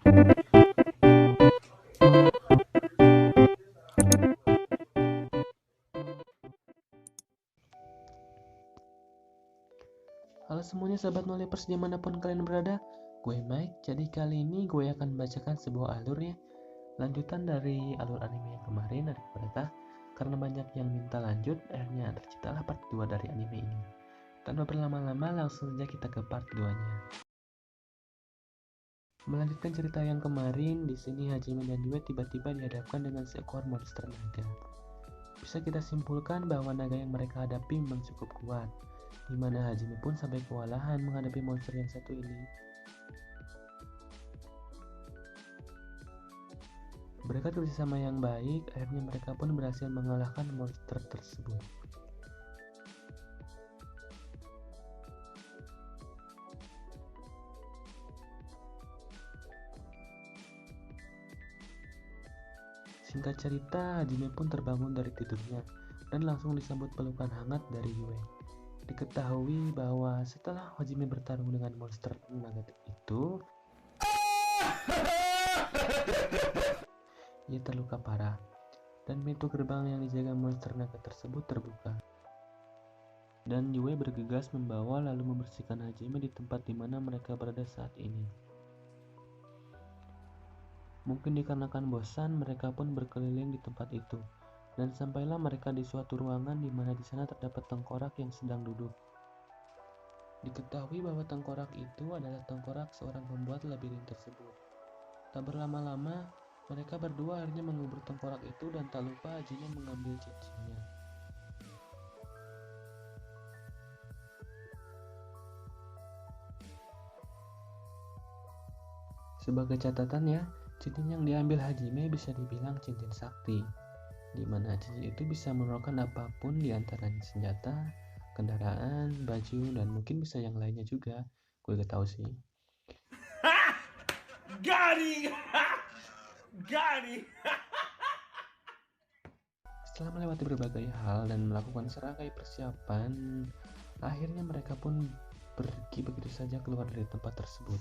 Halo semuanya sahabat Nolipers dimanapun kalian berada, gue Mike. Jadi kali ini gue akan membacakan sebuah alur ya, lanjutan dari alur anime yang kemarin dari Berata. Karena banyak yang minta lanjut, akhirnya terciptalah part 2 dari anime ini. Tanpa berlama-lama, langsung saja kita ke part 2-nya. Melanjutkan cerita yang kemarin, di sini Hajime dan Yue tiba-tiba dihadapkan dengan seekor monster naga. Bisa kita simpulkan bahwa naga yang mereka hadapi memang cukup kuat, di mana Hajime pun sampai kewalahan menghadapi monster yang satu ini. Berkat kerjasama yang baik, akhirnya mereka pun berhasil mengalahkan monster tersebut. Singkat cerita, Hajime pun terbangun dari tidurnya dan langsung disambut pelukan hangat dari Yue. Diketahui bahwa setelah Hajime bertarung dengan monster naga itu, ia terluka parah dan pintu gerbang yang dijaga monster naga tersebut terbuka. Dan Yue bergegas membawa lalu membersihkan Hajime di tempat di mana mereka berada saat ini. Mungkin dikarenakan bosan, mereka pun berkeliling di tempat itu, dan sampailah mereka di suatu ruangan di mana di sana terdapat tengkorak yang sedang duduk. Diketahui bahwa tengkorak itu adalah tengkorak seorang pembuat labirin tersebut. Tak berlama-lama, mereka berdua akhirnya mengubur tengkorak itu dan tak lupa Hajime mengambil cincinnya. Sebagai catatan ya, cincin yang diambil Hajime bisa dibilang cincin sakti, di mana cincin itu bisa menerokan apapun di antaranya senjata, kendaraan, baju, dan mungkin bisa yang lainnya juga. Gue gak tahu sih. Got Setelah melewati berbagai hal dan melakukan serangkaian persiapan, akhirnya mereka pun pergi begitu saja keluar dari tempat tersebut.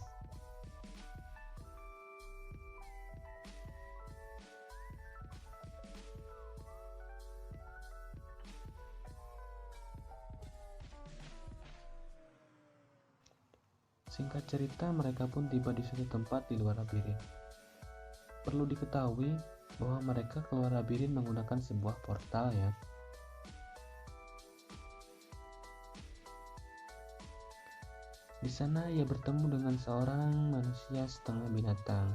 Singkat cerita, mereka pun tiba di suatu tempat di luar labirin. Perlu diketahui bahwa mereka keluar labirin menggunakan sebuah portal ya. Di sana ia bertemu dengan seorang manusia setengah binatang,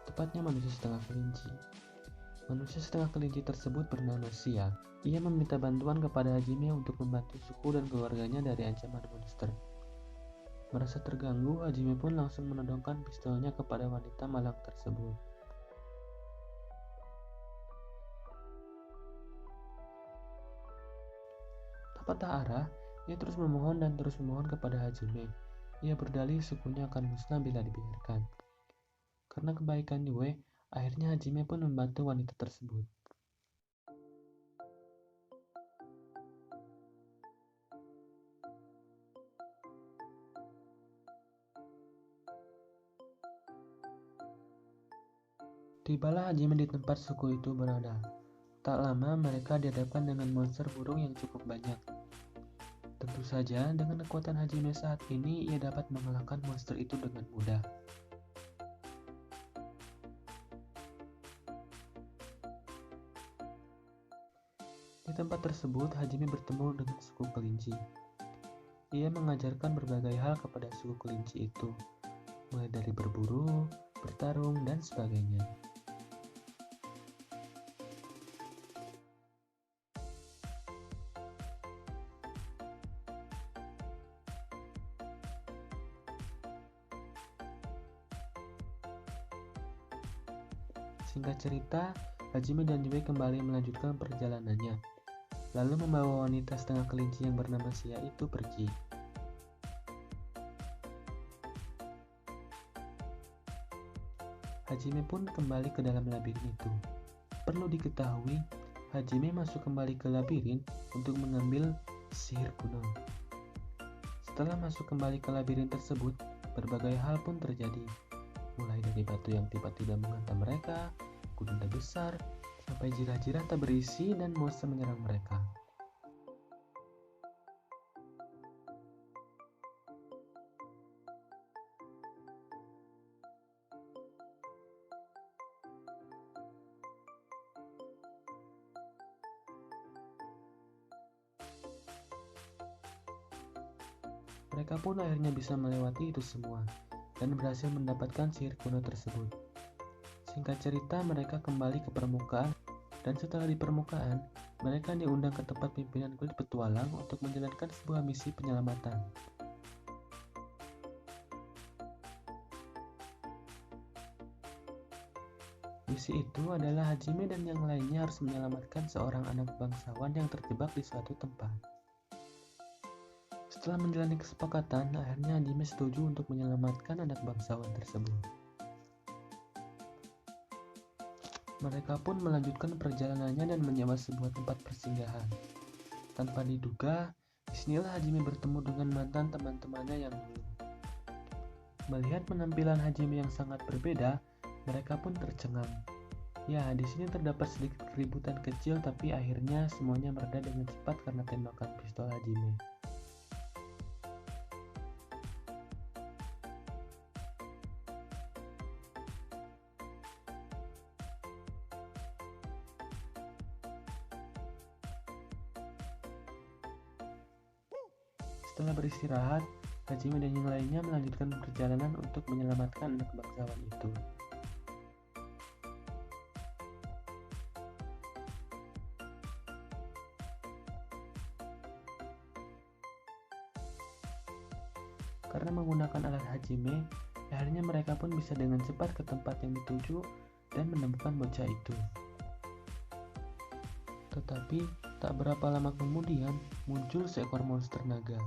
tepatnya manusia setengah kelinci. Manusia setengah kelinci tersebut bernama Sia. Ia meminta bantuan kepada Hajime untuk membantu suku dan keluarganya dari ancaman monster. Merasa terganggu, Hajime pun langsung menodongkan pistolnya kepada wanita malang tersebut. Tak patah arah, ia terus memohon dan terus memohon kepada Hajime. Ia berdalih sukunya akan musnah bila dibiarkan. Karena kebaikan Yue, akhirnya Hajime pun membantu wanita tersebut. Tibalah Hajime di tempat suku itu berada. Tak lama mereka dihadapkan dengan monster burung yang cukup banyak. Tentu saja dengan kekuatan Hajime saat ini ia dapat mengalahkan monster itu dengan mudah. Di tempat tersebut Hajime bertemu dengan suku kelinci. Ia mengajarkan berbagai hal kepada suku kelinci itu, mulai dari berburu, bertarung, dan sebagainya. Singkat cerita, Hajime dan Yue kembali melanjutkan perjalanannya, lalu membawa wanita setengah kelinci yang bernama Sia itu pergi. Hajime pun kembali ke dalam labirin itu. Perlu diketahui, Hajime masuk kembali ke labirin untuk mengambil sihir kuno. Setelah masuk kembali ke labirin tersebut, berbagai hal pun terjadi. mulai dari batu yang tiba-tiba menghantam mereka, gunung besar, sampai jirah-jirah tak berisi dan monster menyerang mereka. Mereka pun akhirnya bisa melewati itu semua dan berhasil mendapatkan sihir kuno tersebut. Singkat cerita, mereka kembali ke permukaan, dan setelah di permukaan, mereka diundang ke tempat pimpinan kulit petualang untuk menjalankan sebuah misi penyelamatan. Misi itu adalah Hajime dan yang lainnya harus menyelamatkan seorang anak bangsawan yang terjebak di suatu tempat. Setelah menjalani kesepakatan, akhirnya Hajime setuju untuk menyelamatkan anak bangsawan tersebut. Mereka pun melanjutkan perjalanannya dan menyewa sebuah tempat persinggahan. Tanpa diduga, disinilah Hajime bertemu dengan mantan teman-temannya yang dulu. Melihat penampilan Hajime yang sangat berbeda, mereka pun tercengang. Ya, di sini terdapat sedikit keributan kecil, tapi akhirnya semuanya mereda dengan cepat karena tembakan pistol Hajime. Setelah beristirahat, Hajime dan yang lainnya melanjutkan perjalanan untuk menyelamatkan anak bangsawan itu. Karena menggunakan alat Hajime, akhirnya mereka pun bisa dengan cepat ke tempat yang dituju dan menemukan bocah itu. Tetapi, tak berapa lama kemudian, muncul seekor monster naga.